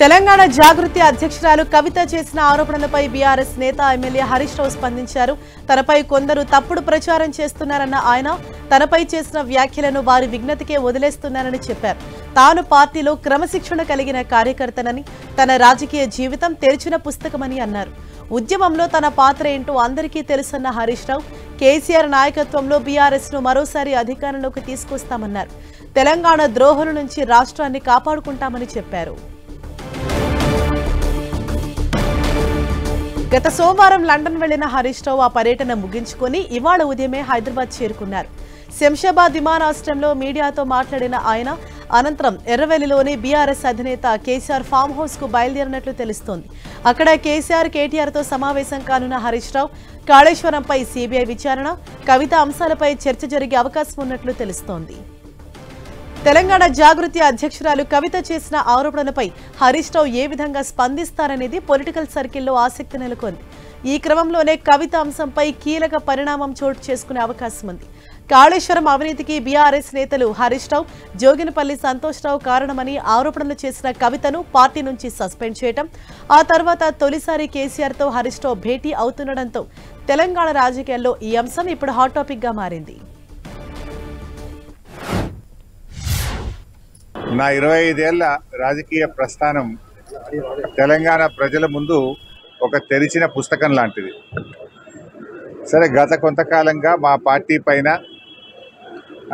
తెలంగాణ జాగృతి అధ్యక్షురాలు కవిత చేసిన ఆరోపణలపై బీఆర్ఎస్ నేత ఎమ్మెల్యే హరీష్ రావు స్పందించారు. తనపై కొందరు తప్పుడు ప్రచారం చేస్తున్నారన్న ఆయన తనపై చేసిన వ్యాఖ్యలను వారి విజ్ఞతకే వదిలేస్తున్నారని చెప్పారు. తాను పార్టీలో క్రమశిక్షణ కలిగిన కార్యకర్తనని, తన రాజకీయ జీవితం తెరిచిన పుస్తకమని అన్నారు. ఉద్యమంలో తన పాత్ర ఏంటో అందరికీ తెలుసన్న హరీష్ రావు కేసీఆర్ నాయకత్వంలో బీఆర్ఎస్ ను మరోసారి అధికారంలోకి తీసుకొస్తామన్నారు. తెలంగాణ ద్రోహుల నుంచి రాష్ట్రాన్ని కాపాడుకుంటామని చెప్పారు. గత సోమవారం లండన్ వెళ్లిన హరీష్ రావు ఆ పర్యటన ముగించుకుని ఇవాళ ఉదయమే హైదరాబాద్ చేరుకున్నారు. శంషాబాద్ విమానాశ్రయంలో మీడియాతో మాట్లాడిన ఆయన అనంతరం ఎర్రవెల్లిలోని బీఆర్ఎస్ అధినేత కేసీఆర్ ఫామ్ హౌస్ కు బయలుదేరినట్లు తెలుస్తోంది. అక్కడ కేసీఆర్ కేటీఆర్ తో సమావేశం కానున్న హరీష్ రావు కాళేశ్వరంపై సీబీఐ విచారణ, కవిత అంశాలపై చర్చ జరిగే అవకాశం ఉన్నట్లు తెలుస్తోంది. తెలంగాణ జాగృతి అధ్యక్షురాలు కవిత చేసిన ఆరోపణలపై హరీష్ రావు ఏ విధంగా స్పందిస్తారనేది పొలిటికల్ సర్కిల్లో ఆసక్తి నెలకొంది. ఈ క్రమంలోనే కవిత అంశంపై కీలక పరిణామం చోటు చేసుకునే అవకాశం ఉంది. కాళేశ్వరం అవినీతికి బీఆర్ఎస్ నేతలు హరీష్ రావు, జోగినపల్లి సంతోష్ రావు కారణమని ఆరోపణలు చేసిన కవితను పార్టీ నుంచి సస్పెండ్ చేయడం, ఆ తర్వాత తొలిసారి కేసీఆర్ తో హరీష్ రావు భేటీ అవుతుండటంతో తెలంగాణ రాజకీయాల్లో ఈ అంశం ఇప్పుడు హాట్ టాపిక్ గా మారింది. నా 25 ఏళ్ల రాజకీయ ప్రస్థానం తెలంగాణ ప్రజల ముందు ఒక తెరిచిన పుస్తకం లాంటిది. సరే, గత కొంతకాలంగా మా పార్టీ పైన,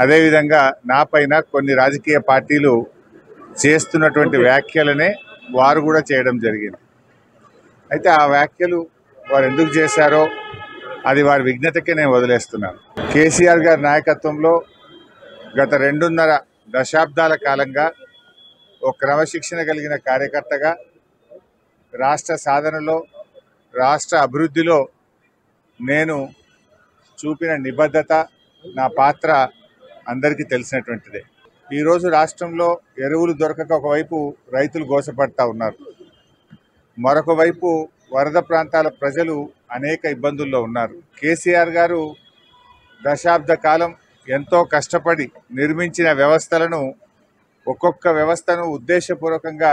అదేవిధంగా నా పైన కొన్ని రాజకీయ పార్టీలు చేస్తున్నటువంటి వ్యాఖ్యలనే వారు కూడా చేయడం జరిగింది. అయితే ఆ వ్యాఖ్యలు వారు ఎందుకు చేశారో అది వారి విజ్ఞతకే నేను వదిలేస్తున్నాను. కేసీఆర్ గారి నాయకత్వంలో గత 2.5 దశాబ్దాల కాలంగా ఒక క్రమశిక్షణ కలిగిన కార్యకర్తగా రాష్ట్ర సాధనలో, రాష్ట్ర అభివృద్ధిలో నేను చూపిన నిబద్ధత, నా పాత్ర అందరికీ తెలిసినటువంటిదే. ఈరోజు రాష్ట్రంలో ఎరువులు దొరకక ఒకవైపు రైతులు గోసపడతా ఉన్నారు, మరొక వైపు వరద ప్రాంతాల ప్రజలు అనేక ఇబ్బందుల్లో ఉన్నారు. కేసీఆర్ గారు దశాబ్ద కాలం ఎంతో కష్టపడి నిర్మించిన వ్యవస్థలను, ఒక్కొక్క వ్యవస్థను ఉద్దేశపూర్వకంగా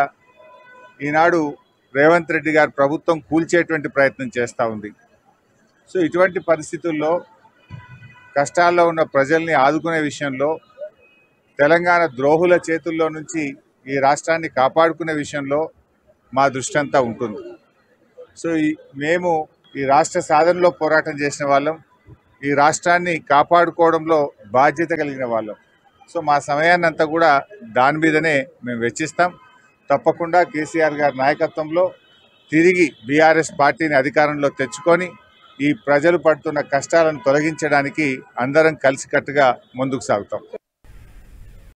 ఈనాడు రేవంత్ రెడ్డి గారి ప్రభుత్వం కూల్చేటువంటి ప్రయత్నం చేస్తూ ఉంది. సో ఇటువంటి పరిస్థితుల్లో కష్టాల్లో ఉన్న ప్రజల్ని ఆదుకునే విషయంలో, తెలంగాణ ద్రోహుల చేతుల్లో నుంచి ఈ రాష్ట్రాన్ని కాపాడుకునే విషయంలో మా దృష్టి అంతా ఉంటుంది. సో మేము ఈ రాష్ట్ర సాధనలో పోరాటం చేసిన వాళ్ళం, ఈ రాష్ట్రాన్ని కాపాడుకోవడంలో బాధ్యత కలిగిన వాళ్ళం. సో మా సమయాన్ని అంతా కూడా దాని మీదనే మేము వెచ్చిస్తాం. తప్పకుండా కేసీఆర్ గారి నాయకత్వంలో తిరిగి బీఆర్ఎస్ పార్టీని అధికారంలో తెచ్చుకొని ఈ ప్రజలు పడుతున్న కష్టాలను తొలగించడానికి అందరం కలిసికట్టుగా ముందుకు సాగుతాం.